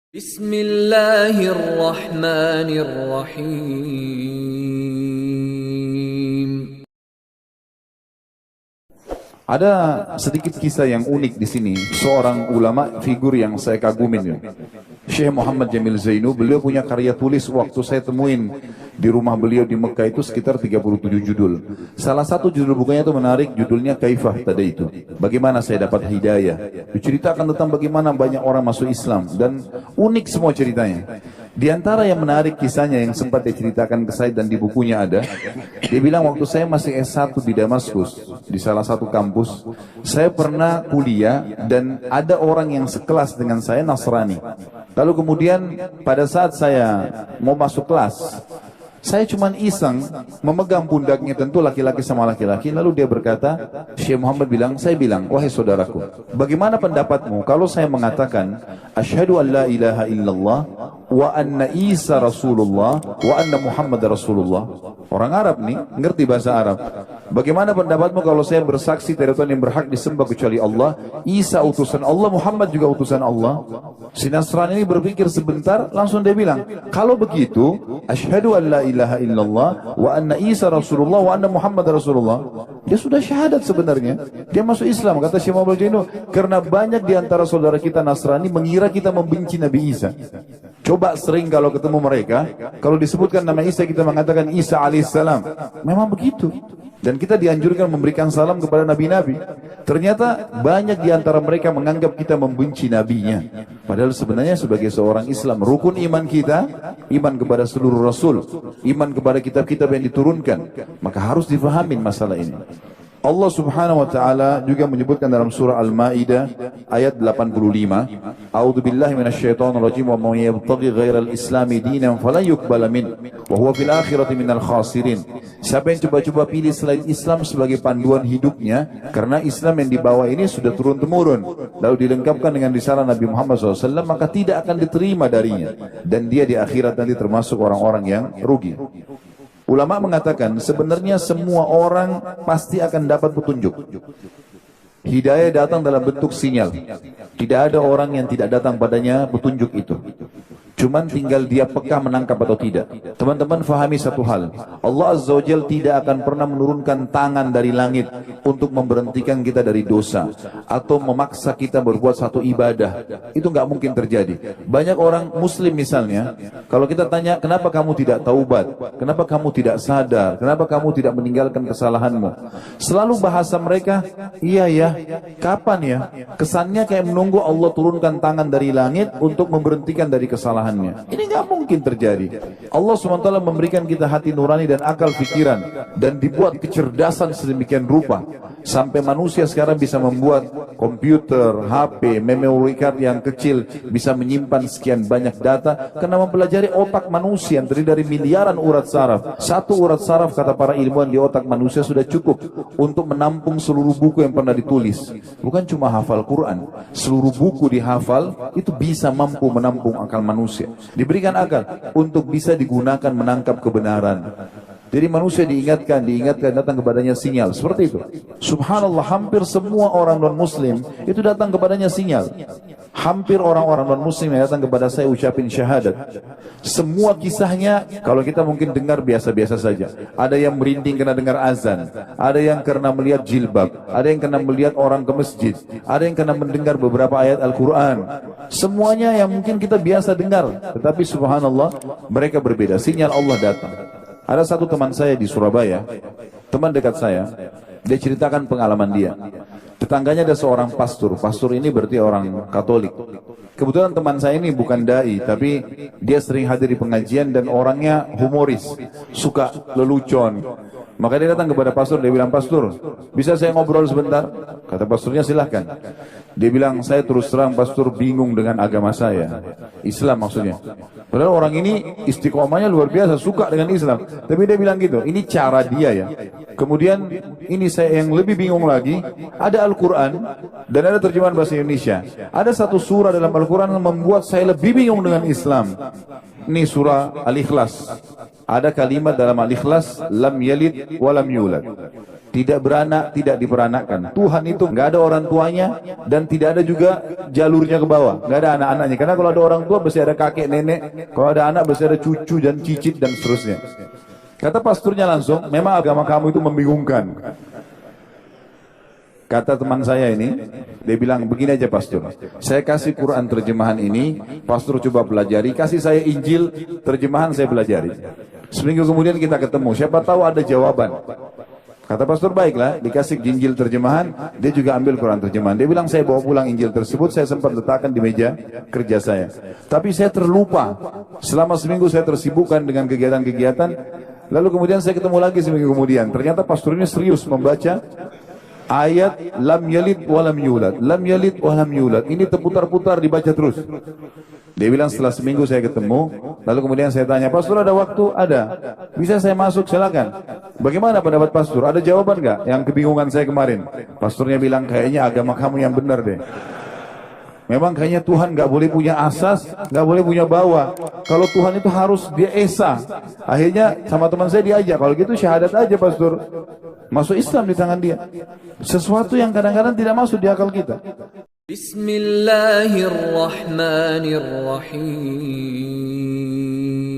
Bismillahirrahmanirrahim. Ada sedikit kisah yang unik di sini. Seorang ulama figur yang saya kagumin, Syekh Muhammad Jamil Zainu. Beliau punya karya tulis, waktu saya temuin di rumah beliau di Mekah itu sekitar 37 judul. Salah satu judul bukunya itu menarik, judulnya Kaifah Tadaitu. Bagaimana saya dapat hidayah. Diceritakan tentang bagaimana banyak orang masuk Islam dan unik semua ceritanya. Di antara yang menarik kisahnya yang sempat diceritakan ke saya dan di bukunya ada, dia bilang waktu saya masih S1 di Damaskus, di salah satu kampus, saya pernah kuliah dan ada orang yang sekelas dengan saya Nasrani. Lalu kemudian pada saat saya mau masuk kelas, saya cuma iseng memegang pundaknya, tentu laki-laki sama laki-laki. Lalu dia berkata, Syekh Muhammad bilang, saya bilang, wahai saudaraku, bagaimana pendapatmu kalau saya mengatakan asyhadu an la ilaha illallah wa anna Isa Rasulullah wa anna Muhammad Rasulullah? Orang Arab nih, ngerti bahasa Arab. Bagaimana pendapatmu kalau saya bersaksi tidak ada Tuhan yang berhak disembah kecuali Allah, Isa utusan Allah, Muhammad juga utusan Allah? Si Nasrani ini berpikir sebentar, langsung dia bilang, kalau begitu, asyhadu an la ilaha illallah wa anna Isa Rasulullah wa anna Muhammad Rasulullah. Dia sudah syahadat sebenarnya. Dia masuk Islam, kata Syekh Muhammad Jainu, karena banyak di antara saudara kita Nasrani mengira kita membenci Nabi Isa. Coba sering kalau ketemu mereka, kalau disebutkan nama Isa kita mengatakan Isa alaihissalam. Memang begitu. Dan kita dianjurkan memberikan salam kepada nabi-nabi. Ternyata banyak di antara mereka menganggap kita membenci nabinya. Padahal sebenarnya sebagai seorang Islam, rukun iman kita, iman kepada seluruh Rasul, iman kepada kitab-kitab yang diturunkan. Maka harus difahamin masalah ini. Allah subhanahu wa ta'ala juga menyebutkan dalam surah Al-Ma'idah ayat 85, A'udzu billahi minasyaitonir rajim, wa man yabtaghi ghairal islami dinan falan yuqbala min wa huwa fil akhirati minal khasirin. Siapa yang coba-coba pilih selain Islam sebagai panduan hidupnya, karena Islam yang dibawa ini sudah turun-temurun, lalu dilengkapkan dengan risalah Nabi Muhammad SAW, maka tidak akan diterima darinya, dan dia di akhirat nanti termasuk orang-orang yang rugi. Ulama mengatakan sebenarnya semua orang pasti akan dapat petunjuk. Hidayah datang dalam bentuk sinyal. Tidak ada orang yang tidak datang padanya petunjuk itu. Cuman tinggal dia peka menangkap atau tidak. Teman-teman fahami satu hal. Allah Azza wa Jalla tidak akan pernah menurunkan tangan dari langit untuk memberhentikan kita dari dosa atau memaksa kita berbuat satu ibadah. Itu nggak mungkin terjadi. Banyak orang muslim misalnya, kalau kita tanya kenapa kamu tidak taubat, kenapa kamu tidak sadar, kenapa kamu tidak meninggalkan kesalahanmu, selalu bahasa mereka, iya ya, kapan ya? Kesannya kayak menunggu Allah turunkan tangan dari langit untuk memberhentikan dari kesalahan. Ini nggak mungkin terjadi. Allah SWT memberikan kita hati nurani dan akal pikiran, dan dibuat kecerdasan sedemikian rupa sampai manusia sekarang bisa membuat komputer, HP, memory card yang kecil bisa menyimpan sekian banyak data karena mempelajari otak manusia yang terdiri dari miliaran urat saraf. Satu urat saraf kata para ilmuwan di otak manusia sudah cukup untuk menampung seluruh buku yang pernah ditulis. Bukan cuma hafal Quran, seluruh buku dihafal itu bisa mampu menampung akal manusia. Diberikan akal untuk bisa digunakan menangkap kebenaran. Jadi manusia diingatkan datang kepadanya sinyal seperti itu. Subhanallah, hampir semua orang non-muslim itu datang kepadanya sinyal. Hampir orang-orang non-muslim yang datang kepada saya ucapin syahadat. Semua kisahnya kalau kita mungkin dengar biasa-biasa saja. Ada yang merinding karena dengar azan, ada yang karena melihat jilbab, ada yang karena melihat orang ke masjid, ada yang karena mendengar beberapa ayat Al-Quran. Semuanya yang mungkin kita biasa dengar, tetapi subhanallah mereka berbeda. Sinyal Allah datang. Ada satu teman saya di Surabaya, teman dekat saya, dia ceritakan pengalaman dia. Tetangganya ada seorang pastor. Pastor ini berarti orang Katolik. Kebetulan teman saya ini bukan dai, tapi dia sering hadir di pengajian dan orangnya humoris, suka lelucon. Maka dia datang kepada pastor, dia bilang, "Pastor, bisa saya ngobrol sebentar?" Kata pastornya, "Silahkan." Dia bilang, "Saya terus terang pastor bingung dengan agama saya." Islam maksudnya. Padahal orang ini istiqomahnya luar biasa, suka dengan Islam. Tapi dia bilang gitu, ini cara dia ya. Kemudian ini saya yang lebih bingung lagi, ada Al-Quran dan ada terjemahan bahasa Indonesia. Ada satu surah dalam Al-Quran yang membuat saya lebih bingung dengan Islam. Ini surah Al-Ikhlas. Ada kalimat dalam Al-Ikhlas, lam yalid wa lam yulad. tidak beranak, tidak diperanakkan. Tuhan itu nggak ada orang tuanya dan tidak ada juga jalurnya ke bawah, nggak ada anak-anaknya. Karena kalau ada orang tua pasti ada kakek nenek, kalau ada anak pasti ada cucu dan cicit dan seterusnya. Kata pasturnya langsung, memang agama kamu itu membingungkan. Kata teman saya ini, dia bilang begini aja pastor, saya kasih Quran terjemahan ini, pastor coba pelajari, kasih saya Injil terjemahan, saya pelajari. Seminggu kemudian kita ketemu, siapa tahu ada jawaban. Kata pastor, baiklah, dikasih Injil terjemahan, dia juga ambil Quran terjemahan. Dia bilang, saya bawa pulang Injil tersebut, saya sempat letakkan di meja kerja saya. Tapi saya terlupa, selama seminggu saya tersibukkan dengan kegiatan-kegiatan, lalu kemudian saya ketemu lagi seminggu kemudian. Ternyata pastor ini serius membaca ayat lam yalid walam yulad, lam yalid walam yulad. Ini terputar-putar dibaca terus. Dia bilang setelah seminggu saya ketemu, lalu kemudian saya tanya, pastor ada waktu? Ada. Bisa saya masuk? Silakan. Bagaimana pendapat pastor? Ada jawaban nggak yang kebingungan saya kemarin? Pastornya bilang, kayaknya agama kamu yang benar deh. Memang kayaknya Tuhan nggak boleh punya asas, nggak boleh punya bawah. Kalau Tuhan itu harus dia esa. Akhirnya sama teman saya diajak, kalau gitu syahadat aja pastor. Masuk Islam di tangan dia. Sesuatu yang kadang-kadang tidak masuk di akal kita. Bismillahirrahmanirrahim.